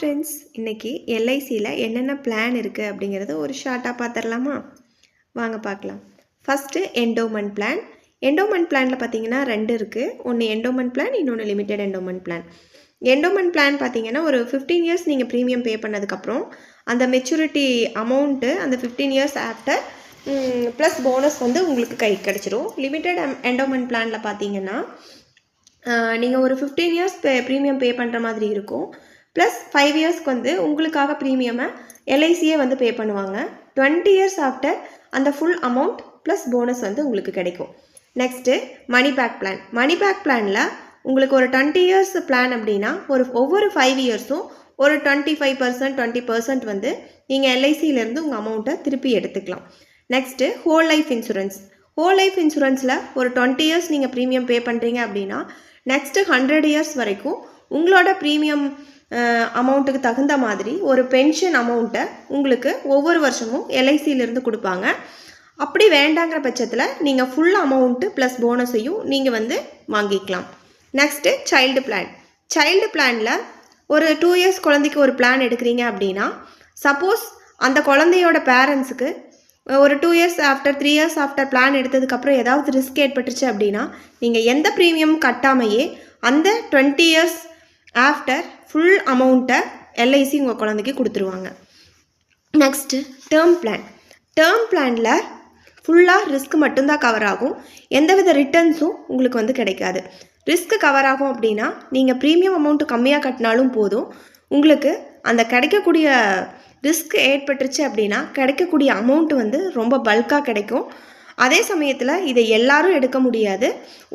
Friends, இன்னைக்கு எல்ஐசியில் என்னென்ன plan இருக்குது அப்படிங்கிறத ஒரு ஷார்ட்டாக பார்த்துடலாமா? வாங்க பார்க்கலாம். First endowment plan. என்டோமெண்ட் பிளானில் பார்த்தீங்கன்னா 2 இருக்குது. ஒன்று என்டோமெண்ட் பிளான், இன்னொன்று limited endowment plan. Endowment plan பார்த்தீங்கன்னா ஒரு 15 இயர்ஸ் நீங்கள் ப்ரீமியம் பே பண்ணதுக்கப்புறம் அந்த மெச்சூரிட்டி அமௌண்ட்டு அந்த 15 இயர்ஸ் ஆஃப்டர் ப்ளஸ் போனஸ் வந்து உங்களுக்கு கை கிடச்சிரும். லிமிடெட் என்டோமெண்ட் பிளானில் பார்த்தீங்கன்னா நீங்கள் ஒரு 15 இயர்ஸ் ப்ரீமியம் பே பண்ணுற மாதிரி இருக்கும். ப்ளஸ் 5 இயர்ஸ்க்கு வந்து உங்களுக்காக ப்ரீமியமை எல்ஐசியே வந்து பே பண்ணுவாங்க. 20 இயர்ஸ் ஆஃப்டர் அந்த ஃபுல் அமௌண்ட் ப்ளஸ் போனஸ் வந்து உங்களுக்கு கிடைக்கும். Next money back plan. Money back பிளானில் உங்களுக்கு ஒரு 20 இயர்ஸ் பிளான் அப்படின்னா ஒவ்வொரு 5 இயர்ஸும் ஒரு 25% 20% வந்து நீங்கள் எல்ஐசியிலேருந்து உங்கள் அமௌண்ட்டை திருப்பி எடுத்துக்கலாம். Next whole life insurance. Whole life இன்சூரன்ஸில் ஒரு 20 இயர்ஸ் நீங்கள் ப்ரீமியம் பே பண்ணுறீங்க அப்படின்னா நெக்ஸ்ட்டு 100 இயர்ஸ் வரைக்கும் உங்களோட ப்ரீமியம் அமௌண்ட்டுக்கு தகுந்த மாதிரி ஒரு பென்ஷன் அமௌண்ட்டை உங்களுக்கு ஒவ்வொரு வருஷமும் எல்ஐசியிலேருந்து கொடுப்பாங்க. அப்படி வேண்டாங்கிற பட்சத்தில் நீங்கள் ஃபுல் அமௌண்ட்டு ப்ளஸ் போனஸையும் நீங்கள் வந்து வாங்கிக்கலாம். Next child plan. சைல்டு பிளானில் ஒரு 2 இயர்ஸ் குழந்தைக்கு ஒரு பிளான் எடுக்கிறீங்க அப்படின்னா சப்போஸ் அந்த குழந்தையோட பேரண்ட்ஸுக்கு ஒரு 2 years after 3 years after plan எடுத்ததுக்கப்புறம் ஏதாவது ரிஸ்க் ஏற்பட்டுருச்சு அப்படின்னா நீங்கள் எந்த ப்ரீமியம் கட்டாமையே அந்த 20 இயர்ஸ் ஆஃப்டர் ஃபுல் அமௌண்ட்டை எல்ஐசி உங்கள் குழந்தைக்கு கொடுத்துருவாங்க. Next term plan. டேர்ம் பிளானில் ஃபுல்லாக ரிஸ்க் மட்டும்தான் கவர் ஆகும். எந்தவித ரிட்டர்ன்ஸும் உங்களுக்கு வந்து கிடைக்காது. ரிஸ்க்கு கவர் ஆகும் அப்படின்னா நீங்கள் ப்ரீமியம் அமௌண்ட்டு கம்மியாக கட்டினாலும் போதும், உங்களுக்கு அந்த கிடைக்கக்கூடிய ரிஸ்க் ஏற்பட்டுருச்சு அப்படின்னா கிடைக்கக்கூடிய அமௌண்ட்டு வந்து ரொம்ப பல்காக கிடைக்கும். அதே சமயத்தில் இதை எல்லாரும் எடுக்க முடியாது.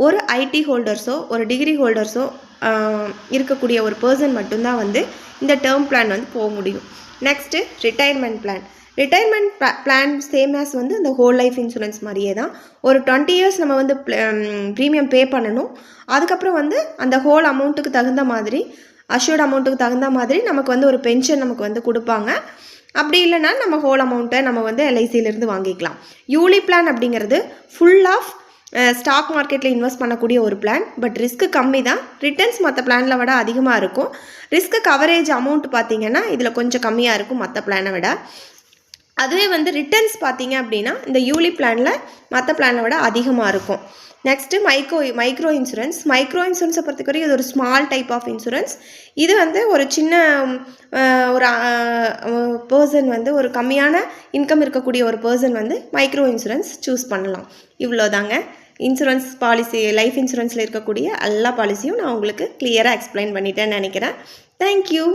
ஒரு ஐடி ஹோல்டர்ஸோ ஒரு டிகிரி ஹோல்டர்ஸோ இருக்கக்கூடிய ஒரு பர்சன் மட்டும்தான் வந்து இந்த டேர்ம் பிளான் வந்து போக முடியும். Next retirement plan. Retirement plan same as வந்து இந்த ஹோல் லைஃப் இன்சூரன்ஸ் மாதிரியே தான். ஒரு 20 இயர்ஸ் நம்ம வந்து ப்ரீமியம் பே பண்ணணும். அதுக்கப்புறம் வந்து அந்த ஹோல் அமௌண்ட்டுக்கு தகுந்த மாதிரி அஷ்யூர்ட் அமௌண்ட்டுக்கு தகுந்த மாதிரி நமக்கு வந்து ஒரு பென்ஷன் நமக்கு வந்து கொடுப்பாங்க. அப்படி இல்லைனா நம்ம ஹோல் அமௌண்ட்டை நம்ம வந்து எல்ஐசியிலேருந்து வாங்கிக்கலாம். யூலி பிளான் அப்படிங்கிறது ஃபுல் ஆஃப் ஸ்டாக் மார்க்கெட்டில் இன்வெஸ்ட் பண்ணக்கூடிய ஒரு பிளான். பட் ரிஸ்க்கு கம்மி தான். ரிட்டர்ன்ஸ் மற்ற பிளானில் விட அதிகமாக இருக்கும். ரிஸ்க்கு கவரேஜ் அமௌண்ட் பார்த்திங்கன்னா இதில் கொஞ்சம் கம்மியாக இருக்கும் மற்ற பிளானை விட. அதுவே வந்து ரிட்டர்ன்ஸ் பார்த்திங்க அப்படின்னா இந்த யூலி பிளானில் மற்ற பிளானை விட அதிகமாக இருக்கும். Next micro insurance. மைக்ரோ இன்சூரன்ஸை பொறுத்த வரைக்கும் இது ஒரு ஸ்மால் டைப் ஆஃப் இன்சூரன்ஸ். இது வந்து ஒரு சின்ன ஒரு பர்சன் வந்து ஒரு கம்மியான இன்கம் இருக்கக்கூடிய ஒரு பர்சன் வந்து மைக்ரோ இன்சூரன்ஸ் சூஸ் பண்ணலாம். இவ்வளோதாங்க. இன்சூரன்ஸ் பாலிசி, லைஃப் இன்சூரன்ஸில் இருக்கக்கூடிய எல்லா பாலிசியும் நான் உங்களுக்கு கிளியராக எக்ஸ்பிளைன் பண்ணிட்டேன்னு நினைக்கிறேன். தேங்க்யூ.